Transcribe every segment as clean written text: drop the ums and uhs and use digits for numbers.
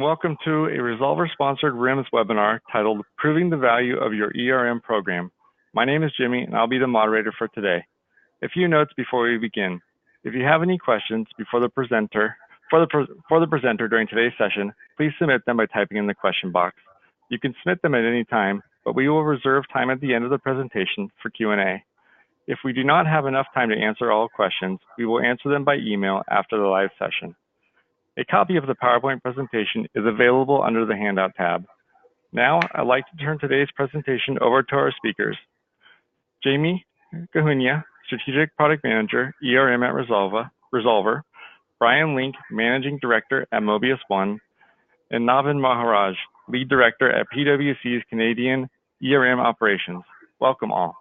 and welcome to a Resolver-sponsored RIMS webinar titled Proving the Value of Your ERM Program. My name is Jimmy, and I'll be the moderator for today. A few notes before we begin. If you have any questions for the presenter during today's session, please submit them by typing in the question box. You can submit them at any time, but we will reserve time at the end of the presentation for Q&A. If we do not have enough time to answer all questions, we will answer them by email after the live session. A copy of the PowerPoint presentation is available under the Handout tab. Now, I'd like to turn today's presentation over to our speakers. Jamie Gahunia, Strategic Product Manager, ERM at Resolver, Brian Link, Managing Director at MobiusOne, and Navin Haharaj, Lead Director at PwC's Canadian ERM Operations. Welcome all.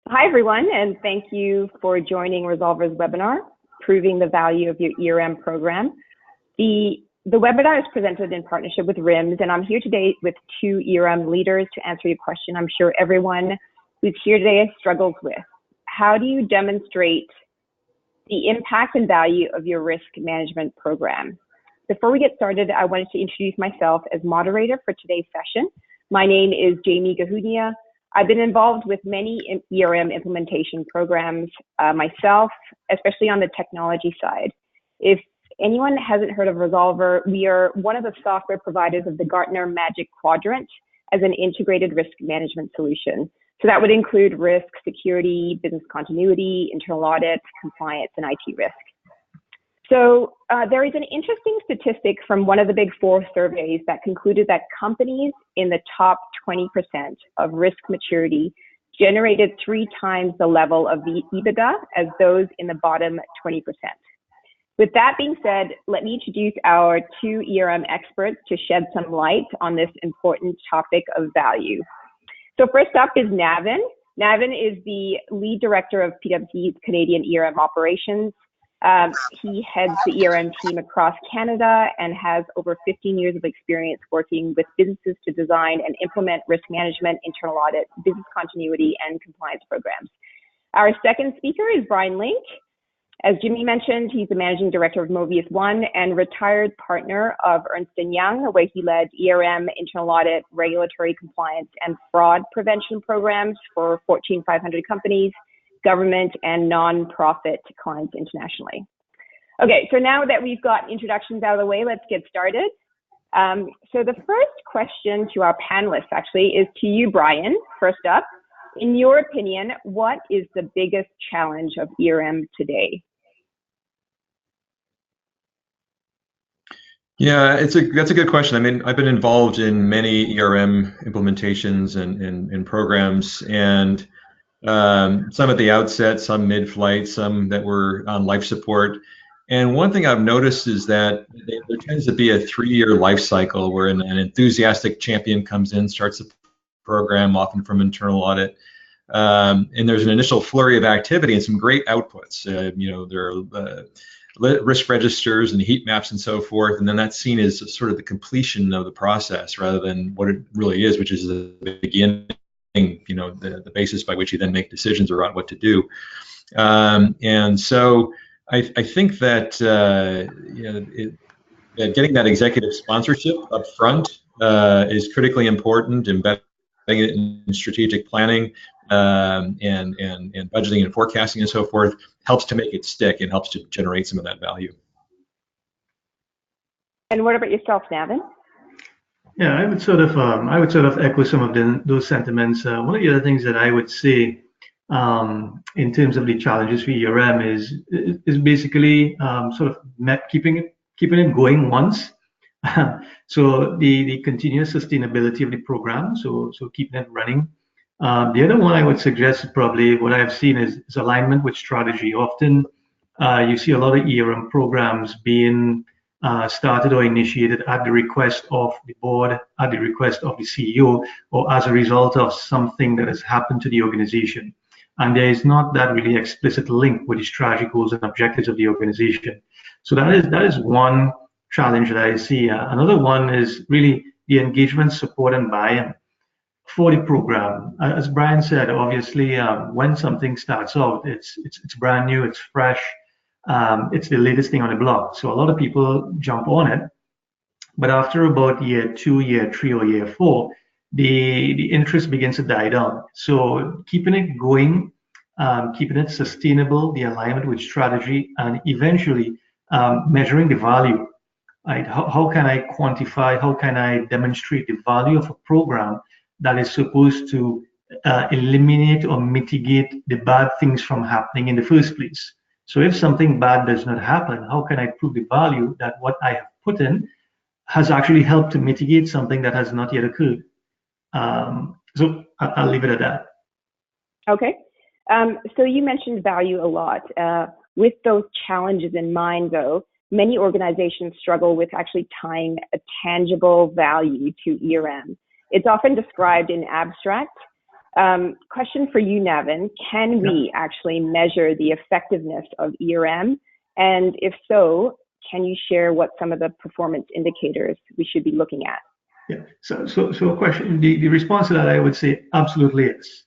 Hi everyone, and thank you for joining Resolver's webinar, Proving the Value of Your ERM Program. The webinar is presented in partnership with RIMS, and I'm here today with two ERM leaders to answer your question I'm sure everyone who's here today struggles with. How do you demonstrate the impact and value of your risk management program? Before we get started, I wanted to introduce myself as moderator for today's session. My name is Jamie Gahunia. I've been involved with many ERM implementation programs myself, especially on the technology side. If anyone hasn't heard of Resolver, we are one of the software providers of the Gartner Magic Quadrant as an integrated risk management solution. So that would include risk, security, business continuity, internal audit, compliance, and IT risk. So there is an interesting statistic from one of the Big Four surveys that concluded that companies in the top 20% of risk maturity generated 3 times the level of the EBITDA as those in the bottom 20%. With that being said, let me introduce our two ERM experts to shed some light on this important topic of value. So first up is Navin. Navin is the lead director of PwC's Canadian ERM Operations. He heads the ERM team across Canada and has over 15 years of experience working with businesses to design and implement risk management, internal audit, business continuity, and compliance programs. Our second speaker is Brian Link. As Jimmy mentioned, he's the managing director of MobiusOne and retired partner of Ernst & Young, where he led ERM, internal audit, regulatory compliance, and fraud prevention programs for Fortune 500 companies, government, and non-profit clients internationally. Okay, so now that we've got introductions out of the way, let's get started. So the first question to our panelists actually is to you, Brian, first up. In your opinion, what is the biggest challenge of ERM today? Yeah, that's a good question. I mean, I've been involved in many ERM implementations and programs, and some at the outset, some mid-flight, some that were on life support. And one thing I've noticed is that there tends to be a 3-year life cycle where an enthusiastic champion comes in, starts the program, often from internal audit, and there's an initial flurry of activity and some great outputs. There are risk registers and heat maps and so forth, and then that's seen as sort of the completion of the process rather than what it really is, which is the beginning, the basis by which you then make decisions around what to do. And so I think that getting that executive sponsorship up front is critically important. Embedding it in strategic planning and budgeting and forecasting and so forth helps to make it stick and helps to generate some of that value. And what about yourself, Navin? Yeah, I would sort of echo some of those sentiments. One of the other things that I would say in terms of the challenges for ERM is basically sort of keeping it going once. So the continuous sustainability of the program, so keeping it running. The other one I would suggest is probably what I've seen is alignment with strategy. Often you see a lot of ERM programs being started or initiated at the request of the board, at the request of the CEO, or as a result of something that has happened to the organization. And there is not that really explicit link with the strategy goals and objectives of the organization. So that is one challenge that I see. Another one is really the engagement, support, and buy-in for the program. As Brian said, obviously, when something starts out, it's brand new, it's fresh. it's the latest thing on the block. So a lot of people jump on it, but after about year 2, year 3, or year 4, the interest begins to die down. So keeping it going, keeping it sustainable, the alignment with strategy, and eventually measuring the value. Right? How can I quantify, how can I demonstrate the value of a program that is supposed to eliminate or mitigate the bad things from happening in the first place? So if something bad does not happen, how can I prove the value that what I have put in has actually helped to mitigate something that has not yet occurred? So I'll leave it at that. Okay. So you mentioned value a lot. With those challenges in mind, though, many organizations struggle with actually tying a tangible value to ERM. It's often described in abstract. Question for you, Navin, can we actually measure the effectiveness of ERM? And if so, can you share what some of the performance indicators we should be looking at? Yeah. So a question. The response to that, I would say, absolutely is.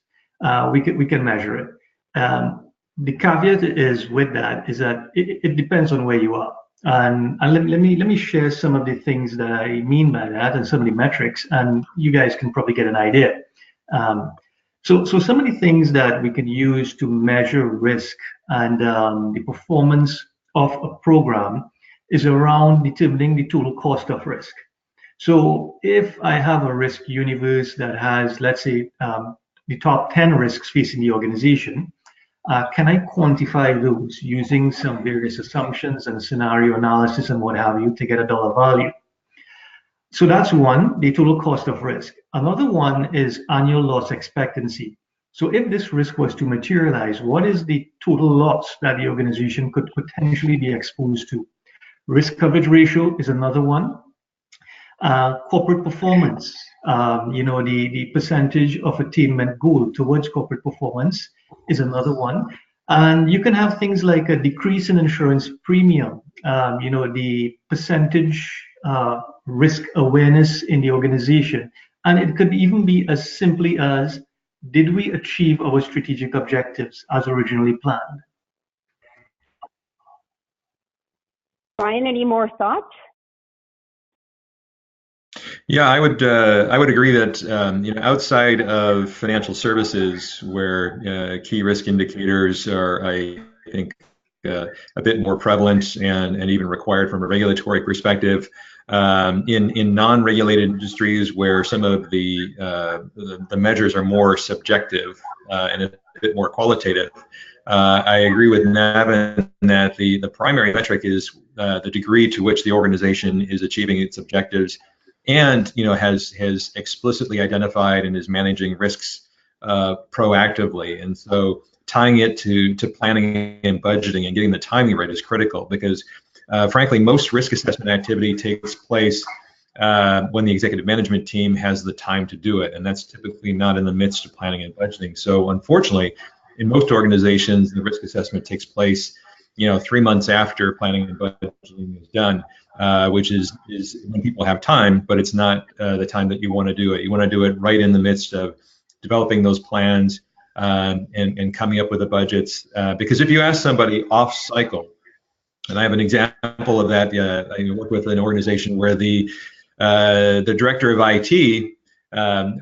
We can measure it. The caveat is with that is that it depends on where you are. And let me share some of the things that I mean by that and some of the metrics, and you guys can probably get an idea. So some of the things that we can use to measure risk and the performance of a program is around determining the total cost of risk. So if I have a risk universe that has, let's say, the top 10 risks facing the organization, can I quantify those using some various assumptions and scenario analysis and what have you to get a dollar value? So that's one, the total cost of risk. Another one is annual loss expectancy. So if this risk was to materialize, what is the total loss that the organization could potentially be exposed to? Risk coverage ratio is another one. Corporate performance, the percentage of attainment goal towards corporate performance is another one. And you can have things like a decrease in insurance premium, the percentage risk awareness in the organization. And it could even be as simply as, did we achieve our strategic objectives as originally planned? Brian, any more thoughts? Yeah, I would agree that outside of financial services, where key risk indicators are, I think, a bit more prevalent and even required from a regulatory perspective, in non-regulated industries where some of the measures are more subjective and a bit more qualitative, I agree with Navin that the primary metric is the degree to which the organization is achieving its objectives, and has explicitly identified and is managing risks proactively. And so tying it to planning and budgeting and getting the timing right is critical, because frankly, most risk assessment activity takes place when the executive management team has the time to do it, and that's typically not in the midst of planning and budgeting. So unfortunately, in most organizations, the risk assessment takes place 3 months after planning and budgeting is done, which is when people have time, but it's not the time that you want to do it. You want to do it right in the midst of developing those plans and coming up with the budgets. Because if you ask somebody off cycle, and I have an example of that, I work with an organization where the director of IT,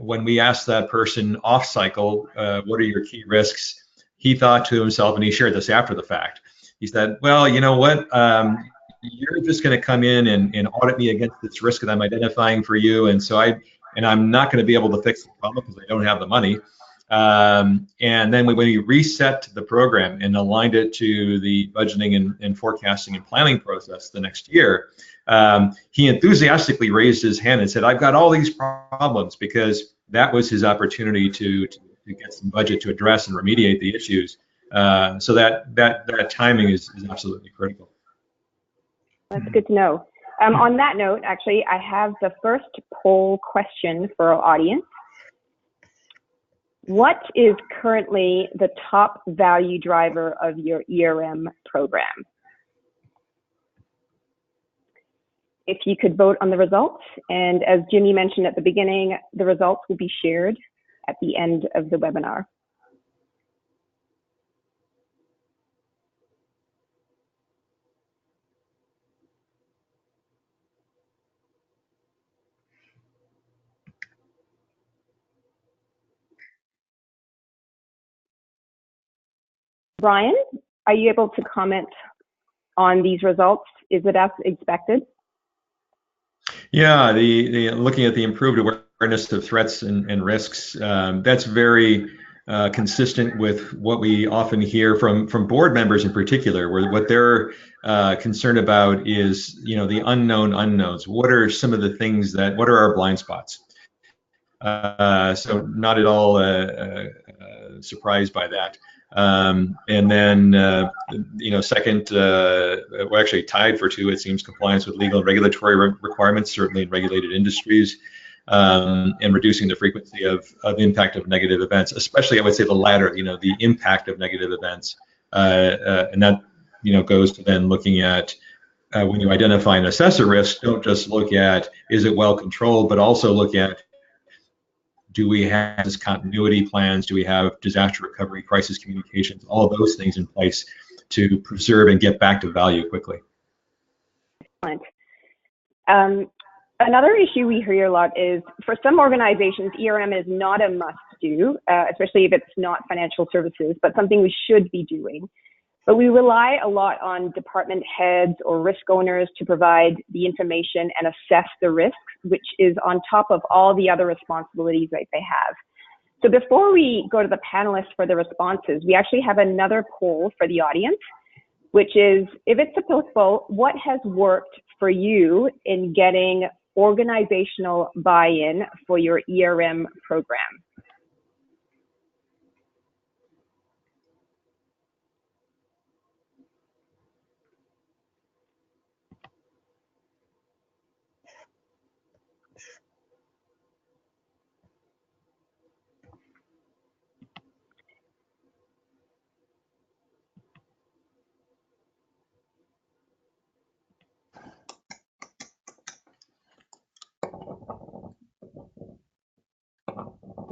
when we asked that person off cycle, what are your key risks? He thought to himself, and he shared this after the fact. He said, well, you know what? You're just going to come in and audit me against this risk that I'm identifying for you, and so I'm not going to be able to fix the problem because I don't have the money. And then when we reset the program and aligned it to the budgeting and forecasting and planning process the next year, he enthusiastically raised his hand and said, I've got all these problems, because that was his opportunity to get some budget to address and remediate the issues. So that timing is absolutely critical. That's good to know. On that note, actually, I have the first poll question for our audience. What is currently the top value driver of your ERM program? If you could vote on the results, and as Jimmy mentioned at the beginning, the results will be shared at the end of the webinar. Brian, are you able to comment on these results? Is it as expected? Yeah, the looking at the improved awareness of threats and risks, that's very consistent with what we often hear from board members in particular, where what they're concerned about is, the unknown unknowns. What are some of the things what are our blind spots? So not at all surprised by that. And then, second, we're actually tied for two, it seems, compliance with legal and regulatory requirements, certainly in regulated industries, and reducing the frequency of impact of negative events, especially, I would say, the latter, the impact of negative events. And that, goes to then looking at when you identify and assess a risk, don't just look at, is it well controlled, but also look at, do we have continuity plans? Do we have disaster recovery, crisis communications, all of those things in place to preserve and get back to value quickly? Excellent. Another issue we hear a lot is, for some organizations, ERM is not a must-do, especially if it's not financial services, but something we should be doing. But we rely a lot on department heads or risk owners to provide the information and assess the risks, which is on top of all the other responsibilities that they have. So before we go to the panelists for the responses, we actually have another poll for the audience, which is, if it's applicable, what has worked for you in getting organizational buy-in for your ERM program?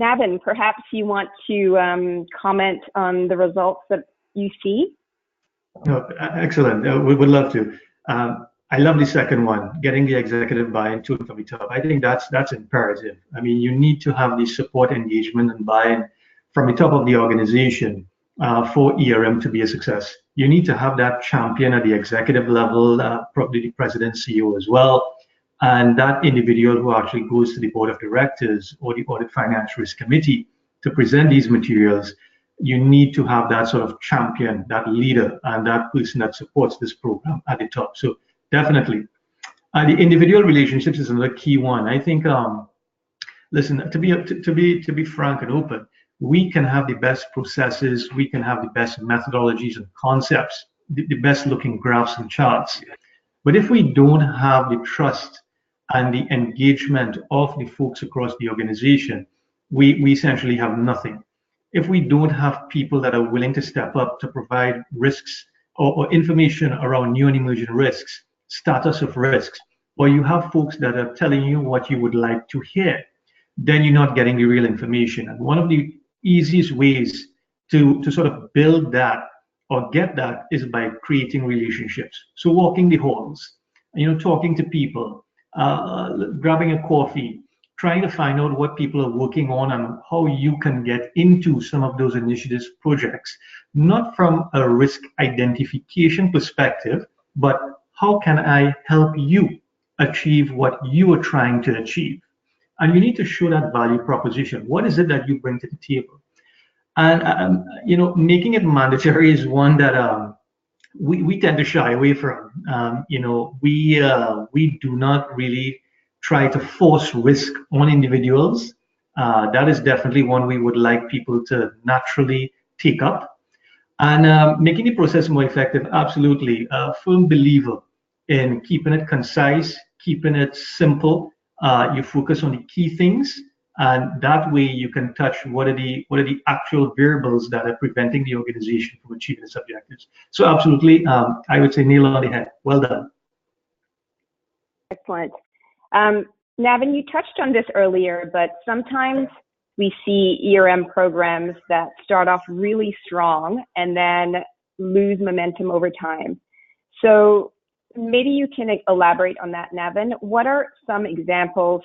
Navin, perhaps you want to comment on the results that you see? No, excellent. We would love to. I love the second one, getting the executive buy-in to from the top. I think that's imperative. I mean, you need to have the support, engagement, and buy-in from the top of the organization for ERM to be a success. You need to have that champion at the executive level, probably the president, CEO as well, and that individual who actually goes to the board of directors or the audit finance risk committee to present these materials. You need to have that sort of champion, that leader, and that person that supports this program at the top. So definitely, the individual relationships is another key one. I think, listen, to be frank and open, we can have the best processes, we can have the best methodologies and concepts, the best looking graphs and charts. But if we don't have the trust and the engagement of the folks across the organization, we essentially have nothing. If we don't have people that are willing to step up to provide risks or information around new and emerging risks, status of risks, or you have folks that are telling you what you would like to hear, then you're not getting the real information. And one of the easiest ways to sort of build that or get that is by creating relationships. So walking the halls, talking to people, grabbing a coffee, trying to find out what people are working on and how you can get into some of those initiatives, projects, not from a risk identification perspective, but how can I help you achieve what you are trying to achieve? And you need to show that value proposition. What is it that you bring to the table? And, making it mandatory is one that we tend to shy away from. We do not really try to force risk on individuals. That is definitely one we would like people to naturally take up. And making the process more effective, absolutely. A firm believer in keeping it concise, keeping it simple. You focus on the key things, and that way you can touch what are the actual variables that are preventing the organization from achieving its objectives. So absolutely, I would say nail on the head. Well done. Excellent. Navin, you touched on this earlier, but sometimes we see ERM programs that start off really strong and then lose momentum over time. So maybe you can elaborate on that, Navin. What are some examples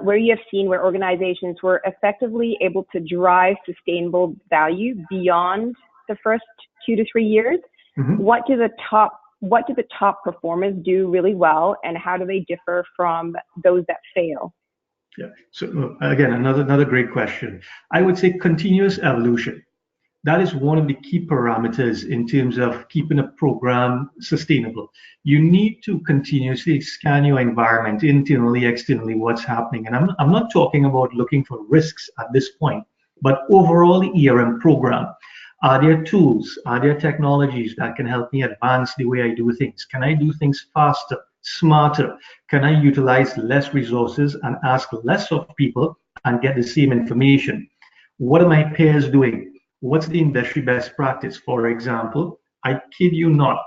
where you have seen where organizations were effectively able to drive sustainable value beyond the first 2 to 3 years. Mm-hmm. What do the top performers do really well, and how do they differ from those that fail? Yeah. So again, another great question. I would say continuous evolution. That is one of the key parameters in terms of keeping a program sustainable. You need to continuously scan your environment internally, externally, what's happening. And I'm not talking about looking for risks at this point, but overall the ERM program. Are there tools? Are there technologies that can help me advance the way I do things? Can I do things faster, smarter? Can I utilize less resources and ask less of people and get the same information? What are my peers doing? What's the industry best practice? For example, I kid you not,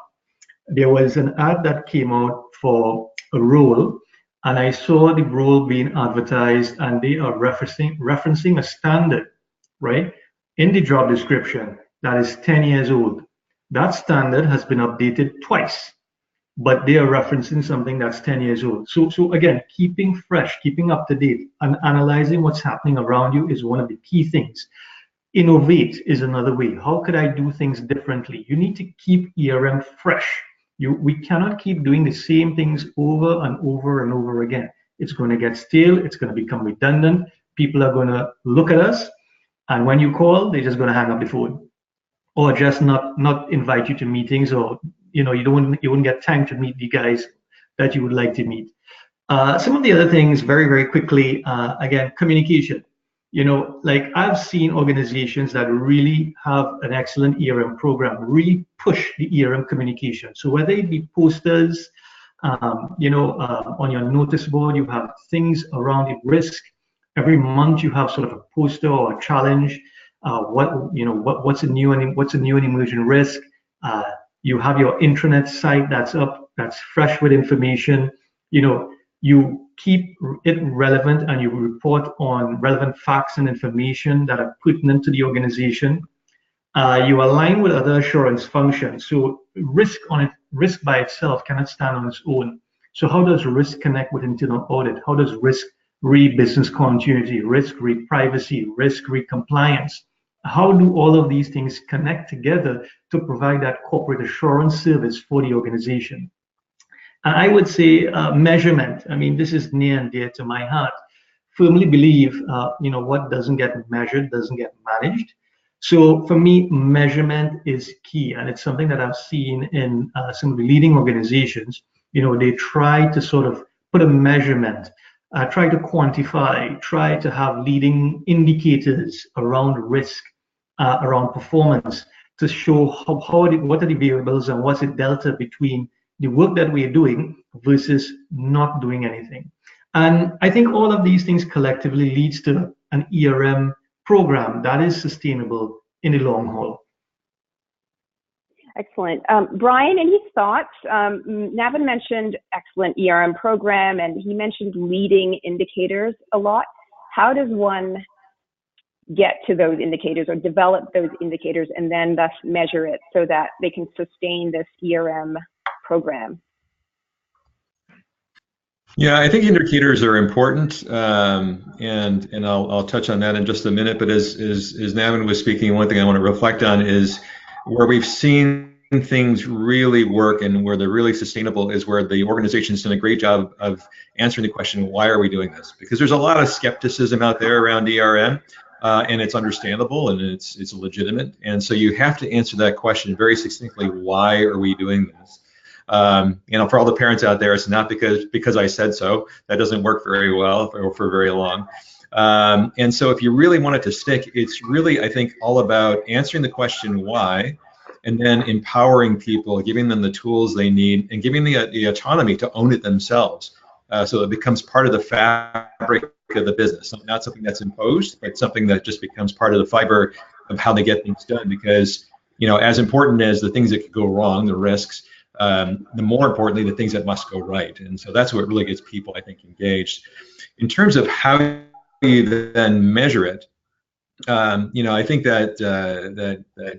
there was an ad that came out for a role, and I saw the role being advertised, and they are referencing a standard, right, in the job description that is 10 years old. That standard has been updated twice, but they are referencing something that's 10 years old. So again, keeping fresh, keeping up to date, and analyzing what's happening around you is one of the key things. Innovate is another way. How could I do things differently? You need to keep ERM fresh. We cannot keep doing the same things over and over and over again. It's going to get stale. It's going to become redundant. People are going to look at us, and when you call, they're just going to hang up the phone, or just not invite you to meetings, or you wouldn't get time to meet the guys that you would like to meet. Some of the other things, very quickly, again, communication. Like I've seen organizations that really have an excellent ERM program, really push the ERM communication. So whether it be posters, on your notice board, you have things around the risk. Every month you have sort of a poster or a challenge. What's a new and emerging risk? You have your intranet site that's up, that's fresh with information. You keep it relevant, and you report on relevant facts and information that are pertinent to the organization. You align with other assurance functions. So risk by itself cannot stand on its own. So how does risk connect with internal audit? How does risk read business continuity, risk read privacy, risk read compliance? How do all of these things connect together to provide that corporate assurance service for the organization? And I would say measurement. I mean, this is near and dear to my heart. Firmly believe, what doesn't get measured doesn't get managed. So for me, measurement is key, and it's something that I've seen in some of the leading organizations. They try to sort of put a measurement, try to quantify, try to have leading indicators around risk, around performance, to show what are the variables and what's the delta between the work that we're doing versus not doing anything. And I think all of these things collectively leads to an ERM program that is sustainable in the long haul. Excellent. Brian, any thoughts? Navin mentioned excellent ERM program, and he mentioned leading indicators a lot. How does one get to those indicators or develop those indicators and then thus measure it so that they can sustain this ERM program? Yeah, I think indicators are important, and I'll touch on that in just a minute. But as Navin was speaking, one thing I want to reflect on is where we've seen things really work and where they're really sustainable is where the organization's done a great job of answering the question, why are we doing this? Because there's a lot of skepticism out there around ERM, and it's understandable and it's legitimate. And so you have to answer that question very succinctly, why are we doing this? For all the parents out there, it's not because I said so. That doesn't work very well or for very long. And so if you really want it to stick, it's really, I think, all about answering the question why, and then empowering people, giving them the tools they need, and giving the autonomy to own it themselves. So it becomes part of the fabric of the business, not something that's imposed, but something that just becomes part of the fiber of how they get things done. Because, as important as the things that could go wrong, the risks, the more importantly, the things that must go right. And so that's what really gets people, I think, engaged. In terms of how you then measure it, I think that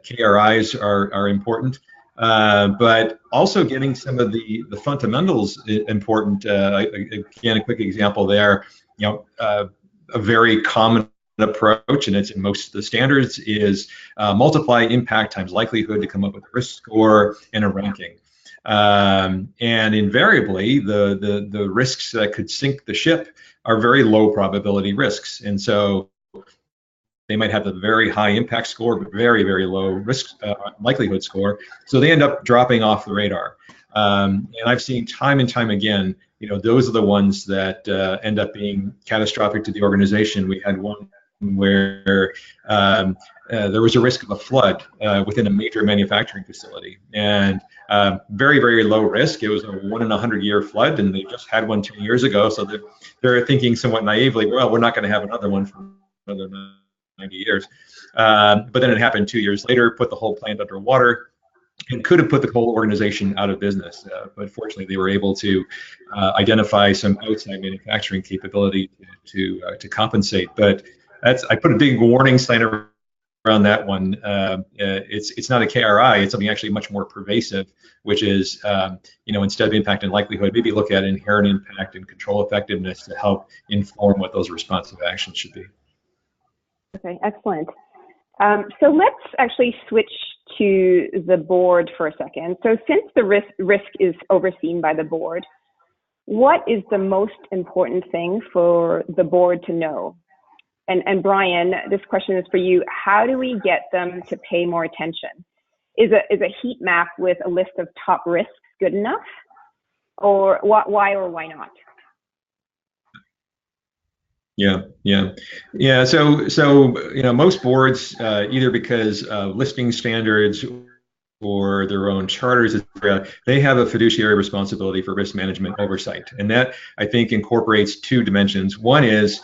KRIs are important, but also getting some of the fundamentals important. Again, a quick example there. A very common approach, and it's in most of the standards, is multiply impact times likelihood to come up with a risk score and a ranking. And invariably, the risks that could sink the ship are very low probability risks. And so they might have a very high impact score, but very, very low risk likelihood score. So they end up dropping off the radar. And I've seen time and time again, those are the ones that end up being catastrophic to the organization. We had one where there was a risk of a flood within a major manufacturing facility, and very, very low risk. It was a 1 in 100-year flood, and they just had one 10 years ago. So they're thinking somewhat naively, well, we're not going to have another one for another 90 years. But then it happened 2 years later, put the whole plant underwater, and could have put the whole organization out of business. But fortunately, they were able to identify some outside manufacturing capability to compensate. But I put a big warning sign around that one. It's not a KRI. It's something actually much more pervasive, which is instead of impact and likelihood, maybe look at inherent impact and control effectiveness to help inform what those responsive actions should be. Okay, excellent. So let's actually switch to the board for a second. So since the risk is overseen by the board, what is the most important thing for the board to know? And Brian, this question is for you. How do we get them to pay more attention? Is a heat map with a list of top risks good enough? Or why or why not? Yeah. So most boards, either because of listing standards or their own charters, they have a fiduciary responsibility for risk management oversight, and that I think incorporates two dimensions. One is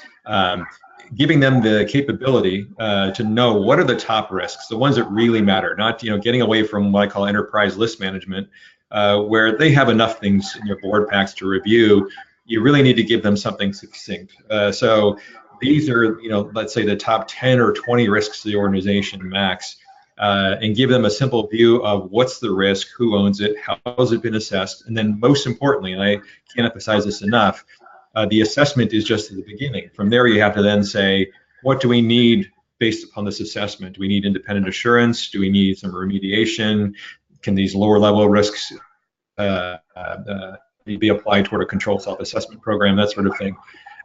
giving them the capability to know what are the top risks, the ones that really matter, not getting away from what I call enterprise list management, where they have enough things in their board packs to review. You really need to give them something succinct. So these are, let's say the top 10 or 20 risks of the organization max, and give them a simple view of what's the risk, who owns it, how has it been assessed, and then most importantly, and I can't emphasize this enough, the assessment is just at the beginning. From there, you have to then say, what do we need based upon this assessment? Do we need independent assurance? Do we need some remediation? Can these lower level risks be applied toward a controlled self-assessment program, that sort of thing.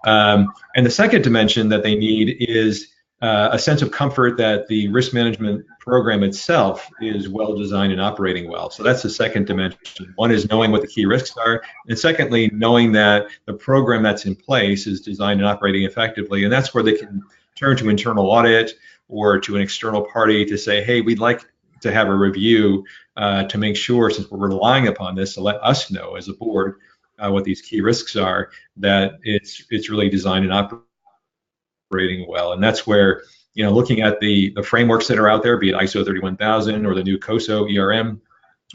And the second dimension that they need is a sense of comfort that the risk management program itself is well designed and operating well. So that's the second dimension. One is knowing what the key risks are, and secondly, knowing that the program that's in place is designed and operating effectively. And that's where they can turn to internal audit or to an external party to say, hey, we'd like to have a review to make sure, since we're relying upon this, to let us know as a board what these key risks are, that it's really designed and operating well. And that's where, looking at the frameworks that are out there, be it ISO 31000 or the new COSO ERM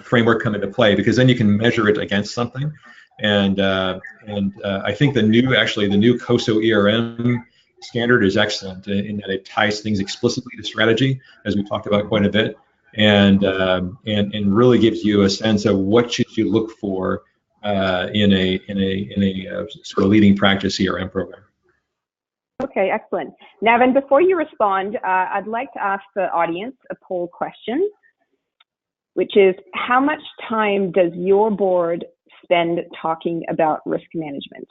framework, come into play, because then you can measure it against something. And I think the new COSO ERM standard is excellent in that it ties things explicitly to strategy, as we talked about quite a bit, and really gives you a sense of what should you look for in a sort of leading practice ERM program. Okay, excellent. Navin, before you respond, I'd like to ask the audience a poll question, which is, how much time does your board spend talking about risk management?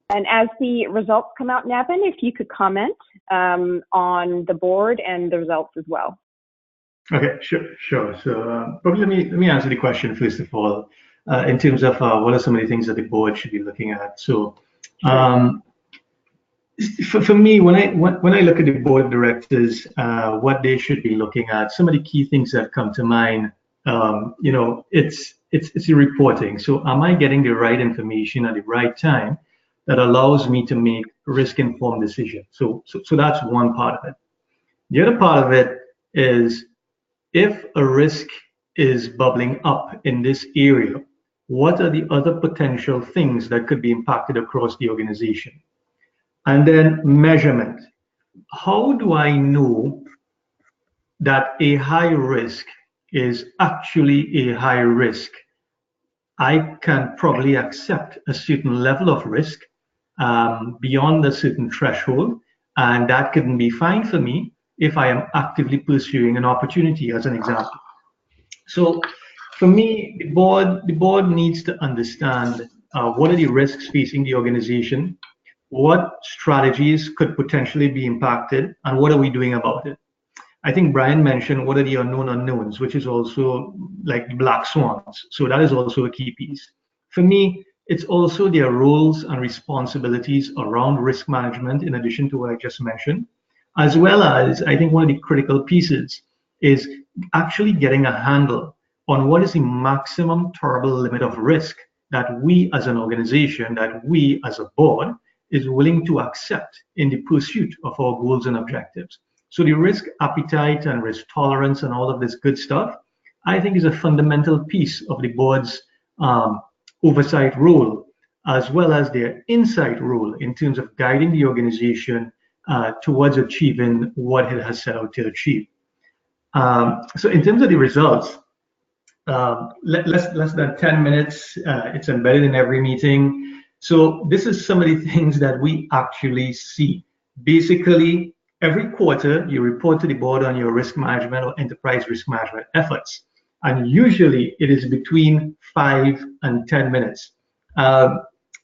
And as the results come out, Navin, if you could comment on the board and the results as well. Okay, sure. So probably let me answer the question first of all, in terms of what are some of the things that the board should be looking at. So for me, when I look at the board of directors, what they should be looking at, some of the key things that come to mind, it's the reporting. So am I getting the right information at the right time that allows me to make risk-informed decisions? So that's one part of it. The other part of it is if a risk is bubbling up in this area, what are the other potential things that could be impacted across the organization? And then measurement. How do I know that a high risk is actually a high risk? I can probably accept a certain level of risk beyond a certain threshold, and that can be fine for me if I am actively pursuing an opportunity, as an example. So for me, the board needs to understand what are the risks facing the organization, what strategies could potentially be impacted, and what are we doing about it. I think Brian mentioned what are the unknown unknowns, which is also like the black swans. So that is also a key piece. For me, it's also their roles and responsibilities around risk management, in addition to what I just mentioned, as well as I think one of the critical pieces is actually getting a handle on what is the maximum tolerable limit of risk that we as an organization, that we as a board is willing to accept in the pursuit of our goals and objectives. So the risk appetite and risk tolerance and all of this good stuff, I think is a fundamental piece of the board's oversight role, as well as their insight role in terms of guiding the organization towards achieving what it has set out to achieve. So in terms of the results, less than 10 minutes, it's embedded in every meeting. So this is some of the things that we actually see. Basically, every quarter, you report to the board on your risk management or enterprise risk management efforts. And usually it is between 5 and 10 minutes.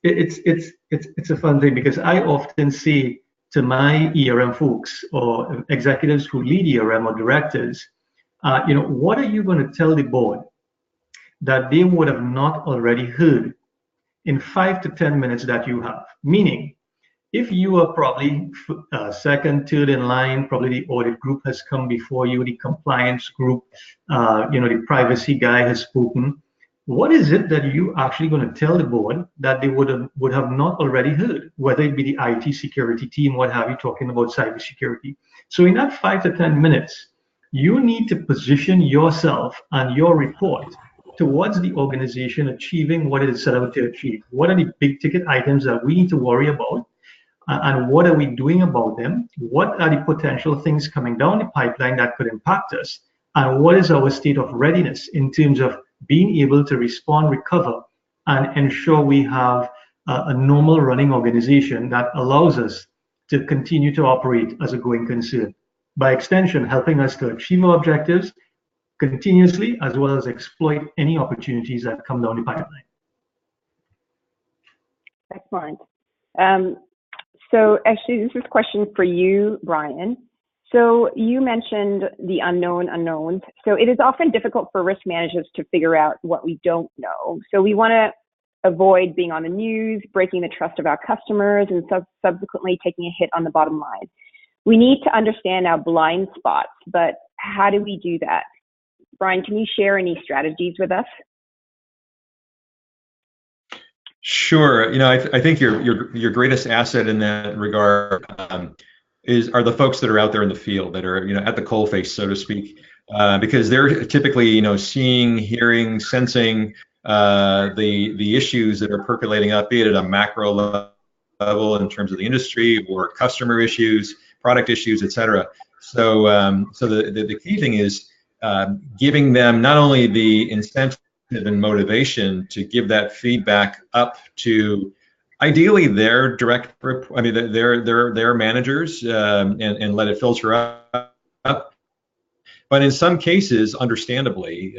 It's a fun thing because I often say to my ERM folks or executives who lead ERM or directors, what are you going to tell the board that they would have not already heard in 5 to 10 minutes that you have? Meaning, if you are probably second, third in line, probably the audit group has come before you, the compliance group, the privacy guy has spoken. What is it that you actually going to tell the board that they would have not already heard, whether it be the IT security team, what have you, talking about cybersecurity? So in that 5 to 10 minutes, you need to position yourself and your report towards the organization achieving what it is set out to achieve. What are the big ticket items that we need to worry about? And what are we doing about them? What are the potential things coming down the pipeline that could impact us? And what is our state of readiness in terms of being able to respond, recover, and ensure we have a normal running organization that allows us to continue to operate as a going concern? By extension, helping us to achieve our objectives continuously, as well as exploit any opportunities that come down the pipeline. Excellent. So actually, this is a question for you, Brian. So you mentioned the unknown unknowns. So it is often difficult for risk managers to figure out what we don't know. So we want to avoid being on the news, breaking the trust of our customers, and subsequently taking a hit on the bottom line. We need to understand our blind spots, but how do we do that? Brian, can you share any strategies with us? Sure. I think your greatest asset in that regard are the folks that are out there in the field, that are at the coalface, so to speak, because they're typically seeing, hearing, sensing the issues that are percolating up, be it at a macro level in terms of the industry or customer issues, product issues, etc. So the key thing is giving them not only the incentive and motivation to give that feedback up to ideally their direct, their managers, and let it filter up. But in some cases, understandably,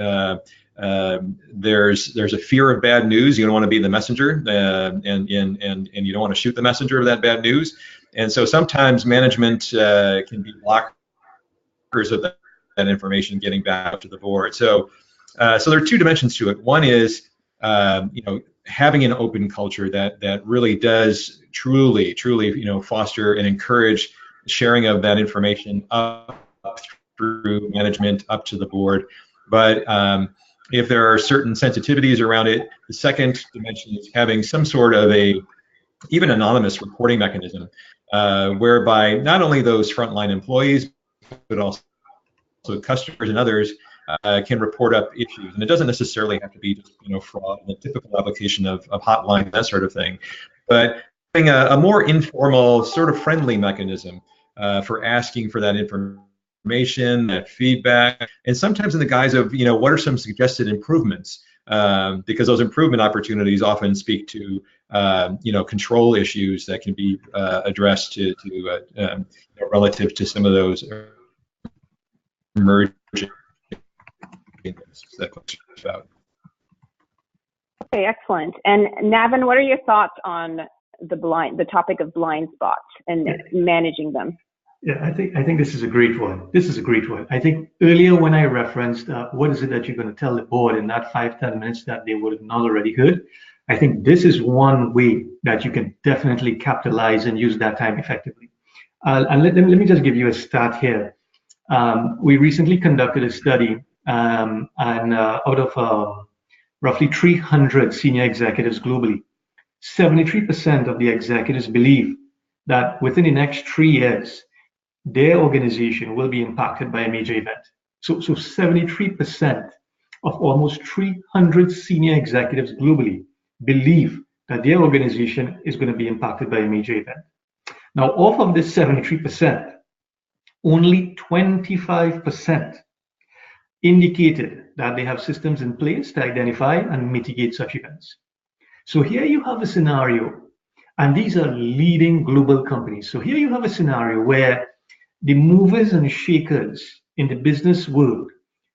there's a fear of bad news. You don't want to be the messenger, and you don't want to shoot the messenger of that bad news. And so sometimes management can be blockers of that information getting back to the board. So there are two dimensions to it. One is having an open culture that really does truly foster and encourage sharing of that information up through management up to the board. But if there are certain sensitivities around it, the second dimension is having some sort of even anonymous reporting mechanism, whereby not only those frontline employees, but also so customers and others can report up issues, and it doesn't necessarily have to be just fraud and the typical application of hotline, that sort of thing, but having a more informal, sort of friendly mechanism for asking for that information, that feedback, and sometimes in the guise of what are some suggested improvements, because those improvement opportunities often speak to control issues that can be addressed to relative to some of those emerging that about. Okay, excellent. And Navin, what are your thoughts on the topic of blind spots and managing them? Yeah, I think this is a great one. I think earlier when I referenced what is it that you're going to tell the board in that 5-10 minutes that they would have not already heard, I think this is one way that you can definitely capitalize and use that time effectively. And let me just give you a stat here. We recently conducted a study, and out of roughly 300 senior executives globally, 73% of the executives believe that within the next 3 years, their organization will be impacted by a major event. So 73% of almost 300 senior executives globally believe that their organization is going to be impacted by a major event. Now, off of this 73%, only 25% indicated that they have systems in place to identify and mitigate such events. So here you have a scenario, and these are leading global companies. So here you have a scenario where the movers and shakers in the business world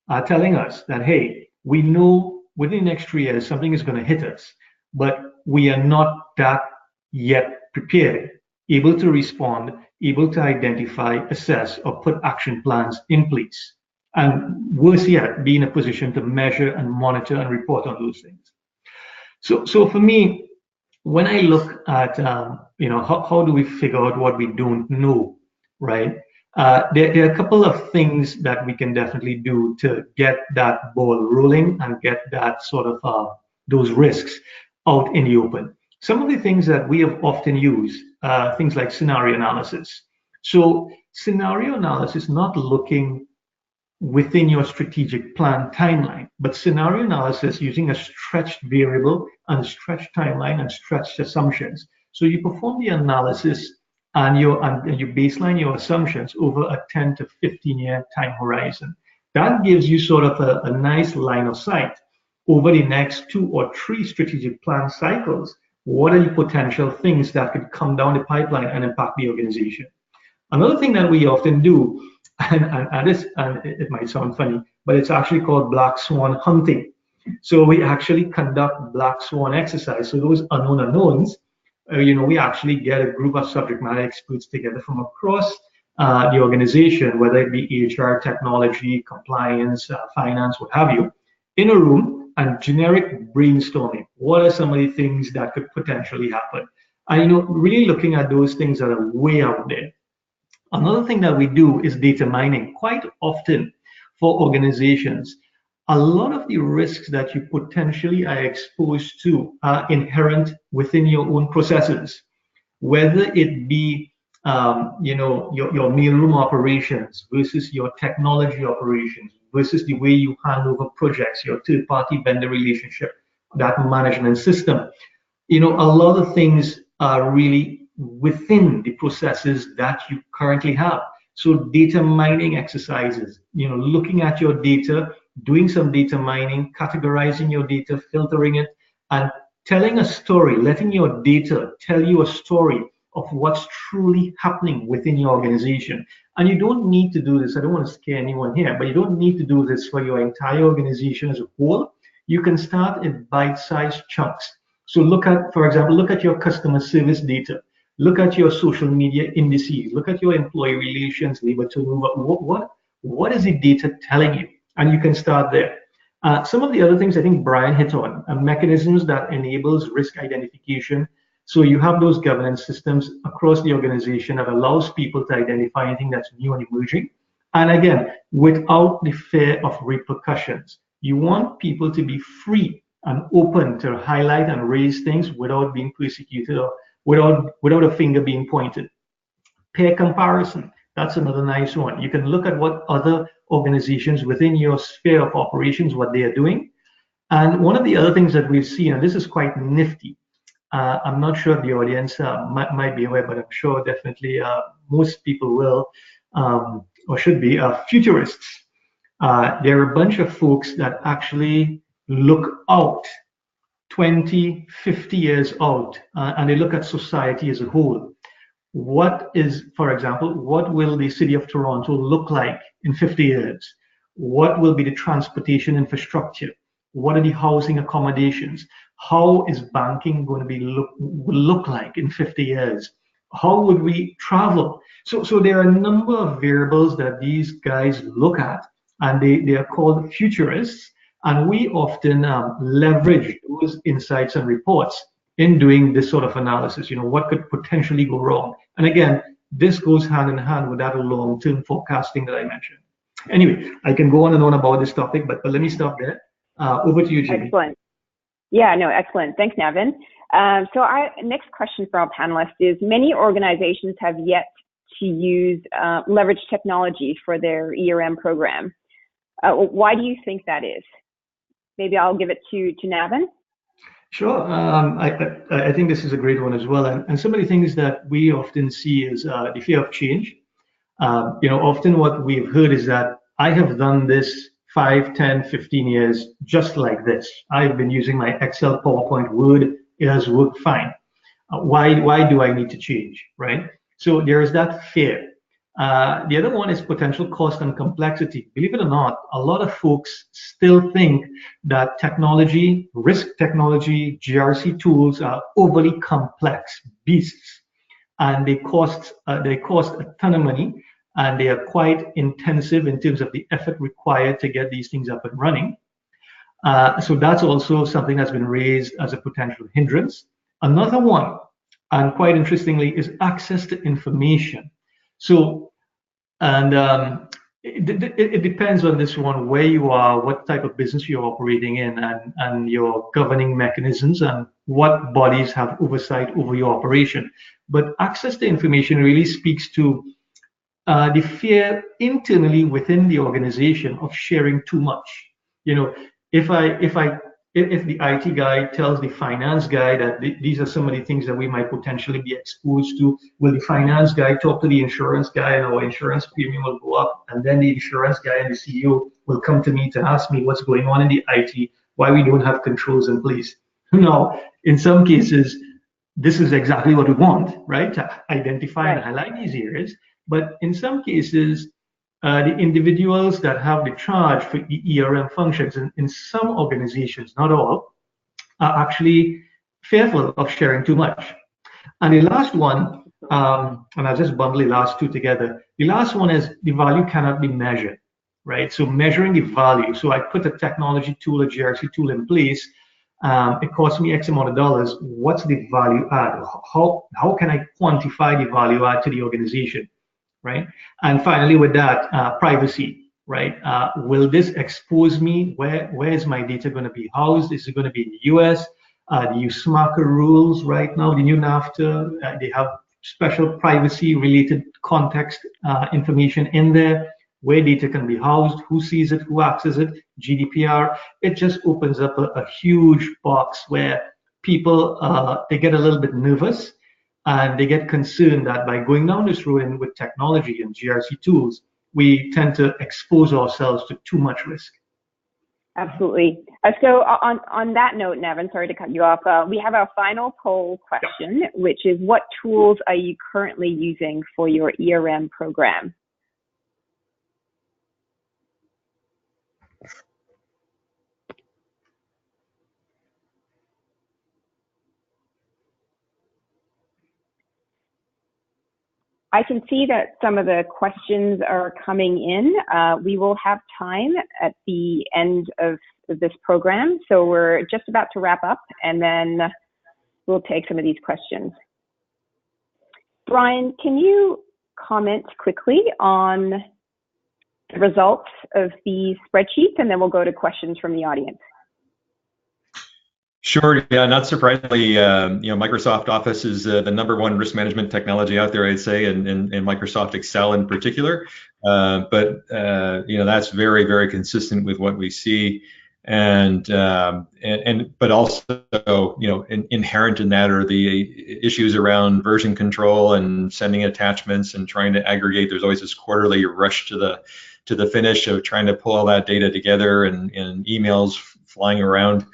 are telling us that, hey, we know within the next 3 years something is going to hit us, but we are not that yet prepared, able to respond, able to identify, assess, or put action plans in place. And worse yet, be in a position to measure and monitor and report on those things. So for me, when I look at how do we figure out what we don't know, right? There are a couple of things that we can definitely do to get that ball rolling and get that sort of those risks out in the open. Some of the things that we have often used, things like scenario analysis. So scenario analysis, not looking within your strategic plan timeline, but scenario analysis using a stretched variable and stretched timeline and stretched assumptions. So you perform the analysis and you baseline your assumptions over a 10 to 15-year time horizon. That gives you sort of a nice line of sight over the next 2 or 3 strategic plan cycles. What are the potential things that could come down the pipeline and impact the organization? Another thing that we often do, and it might sound funny, but it's actually called black swan hunting. So we actually conduct black swan exercise. So those unknown unknowns, we actually get a group of subject matter experts together from across the organization, whether it be HR, technology, compliance, finance, what have you, in a room and generic brainstorming. What are some of the things that could potentially happen? And really looking at those things that are way out there. Another thing that we do is data mining. Quite often for organizations, a lot of the risks that you potentially are exposed to are inherent within your own processes, whether it be your mailroom operations versus your technology operations versus the way you hand over projects, your third-party vendor relationship, that management system. A lot of things are really within the processes that you currently have. So data mining exercises, looking at your data, doing some data mining, categorizing your data, filtering it, and telling a story, letting your data tell you a story of what's truly happening within your organization. And you don't need to do this. I don't want to scare anyone here, but you don't need to do this for your entire organization as a whole. You can start in bite-sized chunks. So for example, look at your customer service data. Look at your social media indices. Look at your employee relations, labor turnover. What is the data telling you? And you can start there. Some of the other things I think Brian hit on, mechanisms that enables risk identification. So you have those governance systems across the organization that allows people to identify anything that's new and emerging. And again, without the fear of repercussions. You want people to be free and open to highlight and raise things without being persecuted or without a finger being pointed. Peer comparison. That's another nice one. You can look at what other organizations within your sphere of operations, what they are doing. And one of the other things that we've seen, and this is quite nifty, I'm not sure the audience might be aware, but I'm sure definitely most people will or should be futurists. There are a bunch of folks that actually look out 20, 50 years out, and they look at society as a whole. What is, for example, what will the city of Toronto look like in 50 years? What will be the transportation infrastructure? What are the housing accommodations? How is banking going to be look like in 50 years? How would we travel? So there are a number of variables that these guys look at, and they are called futurists. And we often leverage those insights and reports in doing this sort of analysis. What could potentially go wrong? And again, this goes hand in hand with that long-term forecasting that I mentioned. Anyway, I can go on and on about this topic, but let me stop there. Over to you, Jimmy. Excellent. Yeah, no, excellent. Thanks, Navin. So next question for our panelists is, many organizations have yet to use leverage technology for their ERM program. Why do you think that is? Maybe I'll give it to Navin. Sure. I think this is a great one as well. And some of the things that we often see is the fear of change. Often what we've heard is that I have done this 5, 10, 15 years just like this. I've been using my Excel, PowerPoint, Word. It has worked fine. Why do I need to change, right? So there is that fear. The other one is potential cost and complexity. Believe it or not, a lot of folks still think that technology, risk technology, GRC tools are overly complex beasts, and they cost a ton of money, and they are quite intensive in terms of the effort required to get these things up and running. So that's also something that's been raised as a potential hindrance. Another one, and quite interestingly, is access to information. So, and it depends on this one, where you are, what type of business you're operating in, and your governing mechanisms, and what bodies have oversight over your operation. But access to information really speaks to the fear internally within the organization of sharing too much. If the IT guy tells the finance guy that these are some of the things that we might potentially be exposed to, will the finance guy talk to the insurance guy, and our insurance premium will go up, and then the insurance guy and the CEO will come to me to ask me what's going on in the IT, why we don't have controls in place. Now, in some cases, this is exactly what we want, right? To identify and highlight these areas. But in some cases, the individuals that have the charge for ERM functions in some organizations, not all, are actually fearful of sharing too much. And the last one, and I'll just bundle the last two together. The last one is the value cannot be measured, right? So measuring the value. So I put a technology tool, a GRC tool in place. It costs me X amount of dollars. What's the value add? How can I quantify the value add to the organization? Right? And finally, with that, privacy, right? Will this expose me? Where is my data going to be housed? Is it going to be in the US? The USMACA rules right now, the new NAFTA, they have special privacy-related context information in there, where data can be housed, who sees it, who accesses it, GDPR. It just opens up a huge box where people, they get a little bit nervous, and they get concerned that by going down this road and with technology and GRC tools, we tend to expose ourselves to too much risk. Absolutely. So on that note, Navin, sorry to cut you off, we have our final poll question, which is, what tools are you currently using for your ERM program? I can see that some of the questions are coming in. We will have time at the end of this program, so we're just about to wrap up, and then we'll take some of these questions. Brian, can you comment quickly on the results of the spreadsheets, and then we'll go to questions from the audience? Sure. Yeah. Not surprisingly, Microsoft Office is the #1 risk management technology out there, I'd say, and Microsoft Excel in particular. That's very, very consistent with what we see, but also, inherent in that are the issues around version control and sending attachments and trying to aggregate. There's always this quarterly rush to the finish of trying to pull all that data together, and emails flying around.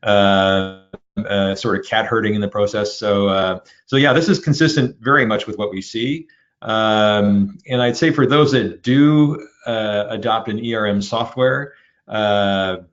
Sort of cat herding in the process. So yeah, this is consistent very much with what we see. And I'd say for those that do adopt an ERM software, the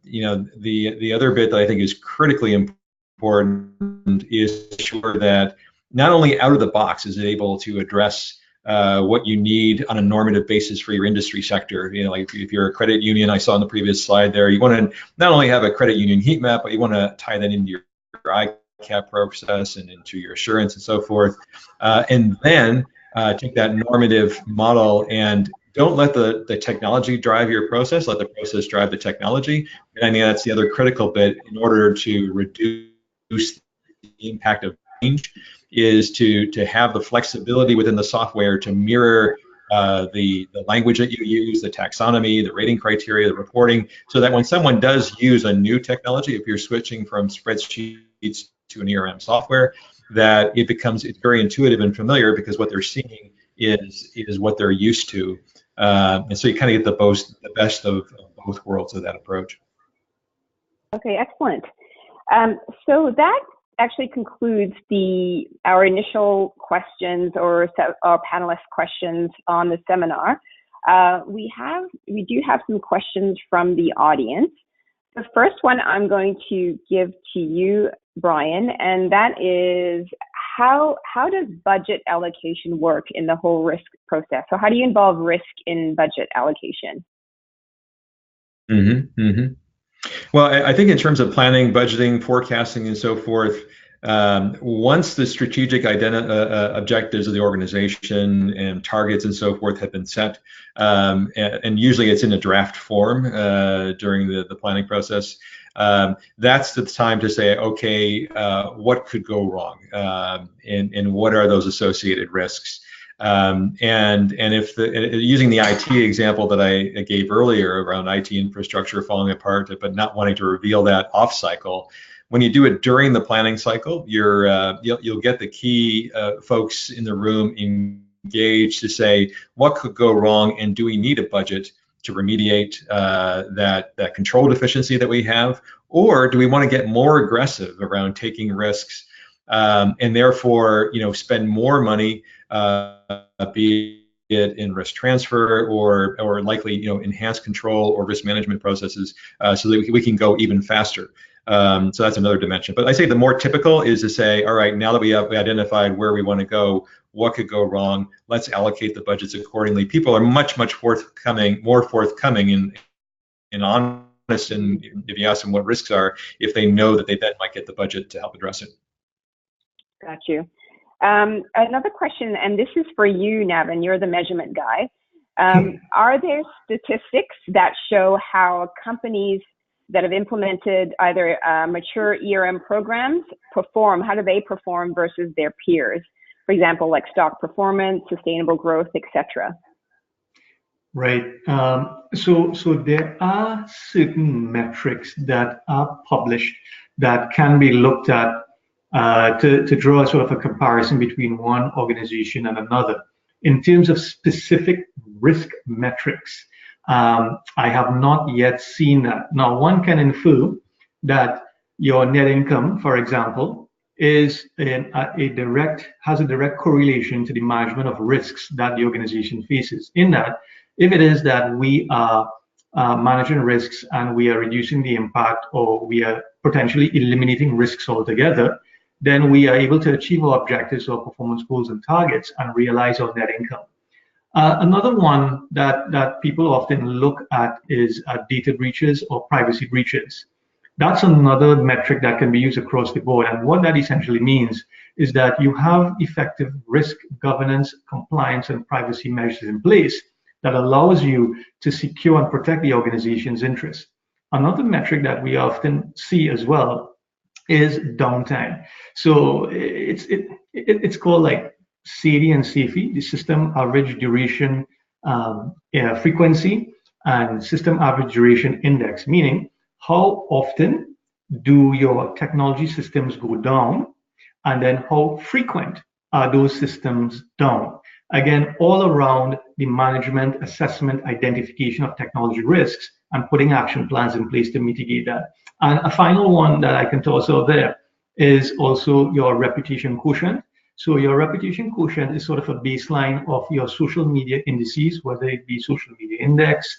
other bit that I think is critically important is to ensure that not only out of the box is it able to address what you need on a normative basis for your industry sector. Like if you're a credit union, I saw on the previous slide there, you want to not only have a credit union heat map, but you want to tie that into your ICAP process and into your assurance and so forth. And then take that normative model and don't let the technology drive your process, let the process drive the technology. And I think that's the other critical bit in order to reduce the impact of change, is to have the flexibility within the software to mirror the language that you use, the taxonomy, the rating criteria, the reporting, so that when someone does use a new technology, if you're switching from spreadsheets to an ERM software, that it's very intuitive and familiar, because what they're seeing is what they're used to. And so you kind of get the best of both worlds of that approach. Okay, excellent. So that actually concludes our initial questions, or our panelist questions on the seminar. We do have some questions from the audience. The first one I'm going to give to you, Brian, and that is, how does budget allocation work in the whole risk process? So how do you involve risk in budget allocation? Mm-hmm, mm-hmm. Well, I think in terms of planning, budgeting, forecasting, and so forth, once the strategic objectives of the organization and targets and so forth have been set, and usually it's in a draft form during the planning process, that's the time to say, okay, what could go wrong, and what are those associated risks? And if using the IT example that I gave earlier around IT infrastructure falling apart, but not wanting to reveal that off cycle, when you do it during the planning cycle, you'll get the key folks in the room engaged to say, what could go wrong, and do we need a budget to remediate that control deficiency that we have, or do we want to get more aggressive around taking risks, and therefore spend more money, be it in risk transfer or likely enhanced control or risk management processes, so that we can go even faster. So that's another dimension. But I say the more typical is to say, all right, now that we identified where we want to go, what could go wrong, let's allocate the budgets accordingly. People are much more forthcoming and honest, and if you ask them what risks are, if they know that they then might get the budget to help address it. Got you. Another question, and this is for you, Navin, you're the measurement guy. Are there statistics that show how companies that have implemented either mature ERM programs perform? How do they perform versus their peers? For example, like stock performance, sustainable growth, etc. Right. So there are certain metrics that are published that can be looked at to draw sort of a comparison between one organization and another. In terms of specific risk metrics, I have not yet seen that. Now, one can infer that your net income, for example, has a direct correlation to the management of risks that the organization faces. In that, if it is that we are managing risks and we are reducing the impact, or we are potentially eliminating risks altogether, then we are able to achieve our objectives or performance goals and targets and realize our net income. Another one that people often look at is data breaches or privacy breaches. That's another metric that can be used across the board. And what that essentially means is that you have effective risk governance, compliance, and privacy measures in place that allows you to secure and protect the organization's interests. Another metric that we often see as well is downtime. So it's called like SAIDI and SAFI, the system average duration frequency and system average duration index, meaning how often do your technology systems go down, and then how frequent are those systems down. Again, all around the management, assessment, identification of technology risks, and putting action plans in place to mitigate that. And a final one that I can toss out there is also your reputation quotient. So your reputation quotient is sort of a baseline of your social media indices, whether it be social media index,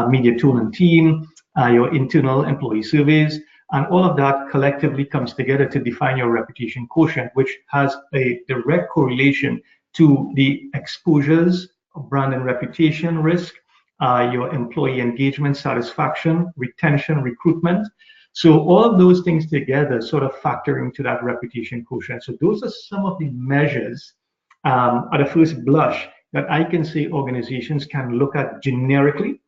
media tone and team, your internal employee surveys, and all of that collectively comes together to define your reputation quotient, which has a direct correlation to the exposures of brand and reputation risk, your employee engagement, satisfaction, retention, recruitment. So all of those things together sort of factor into that reputation quotient. So those are some of the measures at a first blush that I can say organizations can look at generically,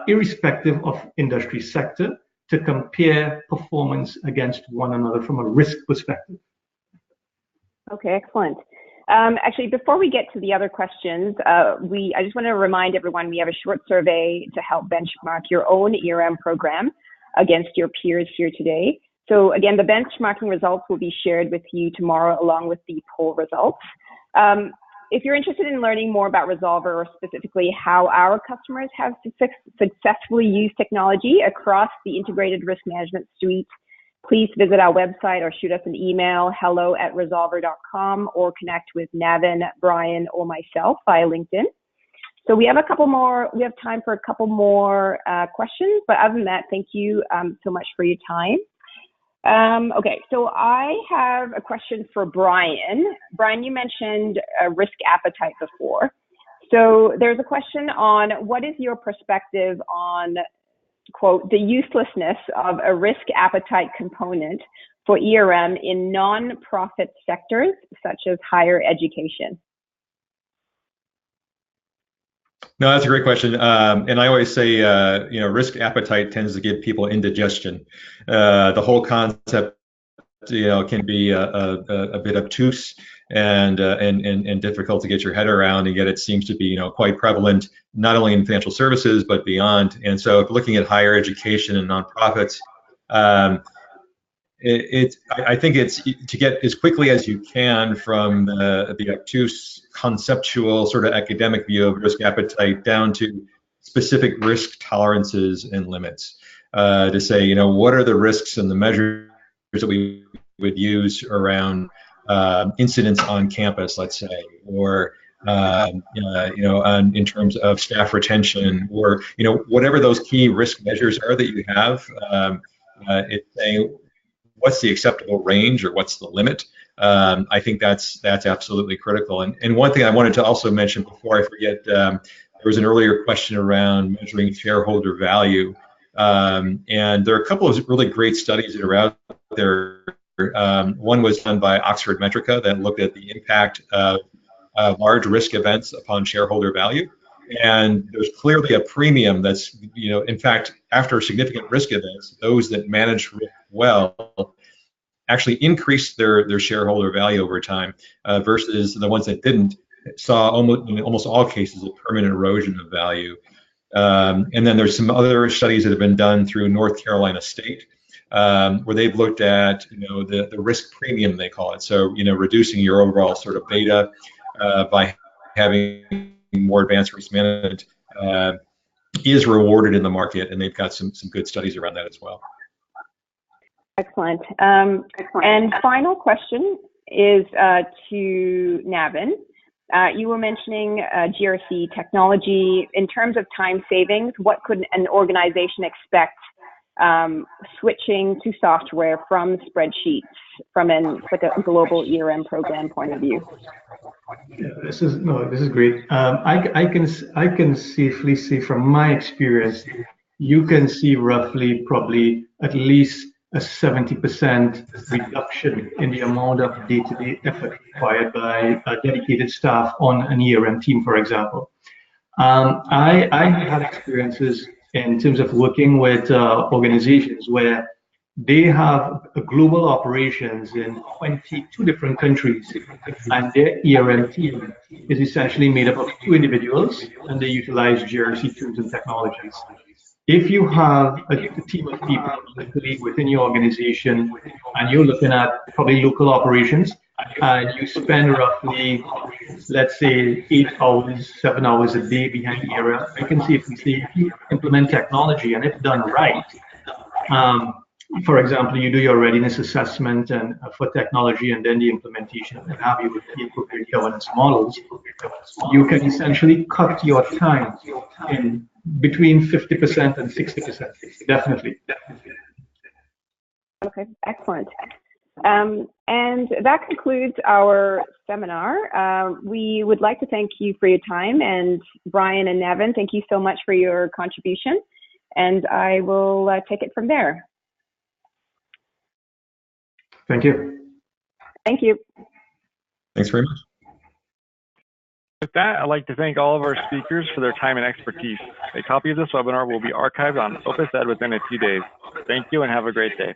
irrespective of industry sector, to compare performance against one another from a risk perspective. Okay, excellent. Actually, before we get to the other questions, I just want to remind everyone we have a short survey to help benchmark your own ERM program against your peers here today. So again, the benchmarking results will be shared with you tomorrow along with the poll results. If you're interested in learning more about Resolver, or specifically how our customers have successfully used technology across the integrated risk management suite, please visit our website or shoot us an email, hello@resolver.com, or connect with Navin, Brian, or myself via LinkedIn. So we have time for a couple more questions, but other than that, thank you so much for your time. Okay, so I have a question for Brian. Brian, you mentioned risk appetite before. So there's a question on what is your perspective on, quote, the uselessness of a risk appetite component for ERM in non-profit sectors such as higher education? No, that's a great question. And I always say, risk appetite tends to give people indigestion. The whole concept, can be a bit obtuse and difficult to get your head around, and yet it seems to be, quite prevalent not only in financial services but beyond. And so, if looking at higher education and nonprofits, I think it's to get as quickly as you can from the obtuse conceptual sort of academic view of risk appetite down to specific risk tolerances and limits, to say, what are the risks and the measures that we would use around incidents on campus, let's say, or in terms of staff retention, or whatever those key risk measures are that you have. It's saying, what's the acceptable range, or what's the limit? I think that's absolutely critical. And one thing I wanted to also mention before I forget, there was an earlier question around measuring shareholder value, and there are a couple of really great studies that are out there. One was done by Oxford Metrica that looked at the impact of large risk events upon shareholder value. And there's clearly a premium that's, in fact, after significant risk events, those that manage risk well actually increase their shareholder value over time, versus the ones that didn't, saw in almost all cases a permanent erosion of value. And then there's some other studies that have been done through North Carolina State, where they've looked at the risk premium, they call it. So reducing your overall sort of beta by having more advanced risk management is rewarded in the market, and they've got some good studies around that as well. Excellent. And final question is to Navin. You were mentioning GRC technology. In terms of time savings, what could an organization expect switching to software from spreadsheets from a global ERM program point of view? Yeah, this is great. I can safely say from my experience, you can see roughly probably at least a 70% reduction in the amount of day-to-day effort required by dedicated staff on an ERM team, for example. I have had experiences in terms of working with organizations where They have global operations in 22 different countries, and their ERM team is essentially made up of 2 individuals, and they utilize GRC tools and technologies. If you have a team of people locally within your organization, and you're looking at probably local operations, and you spend roughly, let's say, 8 hours, 7 hours a day behind ERM, I can safely say if you implement technology and if done right, for example, you do your readiness assessment and for technology and then the implementation and have you with the appropriate governance models, you can essentially cut your time in between 50% and 60%, definitely. Okay, excellent. And that concludes our seminar. We would like to thank you for your time, and Brian and Navin, thank you so much for your contribution, and I will take it from there. Thank you. Thank you. Thanks very much. With that, I'd like to thank all of our speakers for their time and expertise. A copy of this webinar will be archived on Opus Ed within a few days. Thank you and have a great day.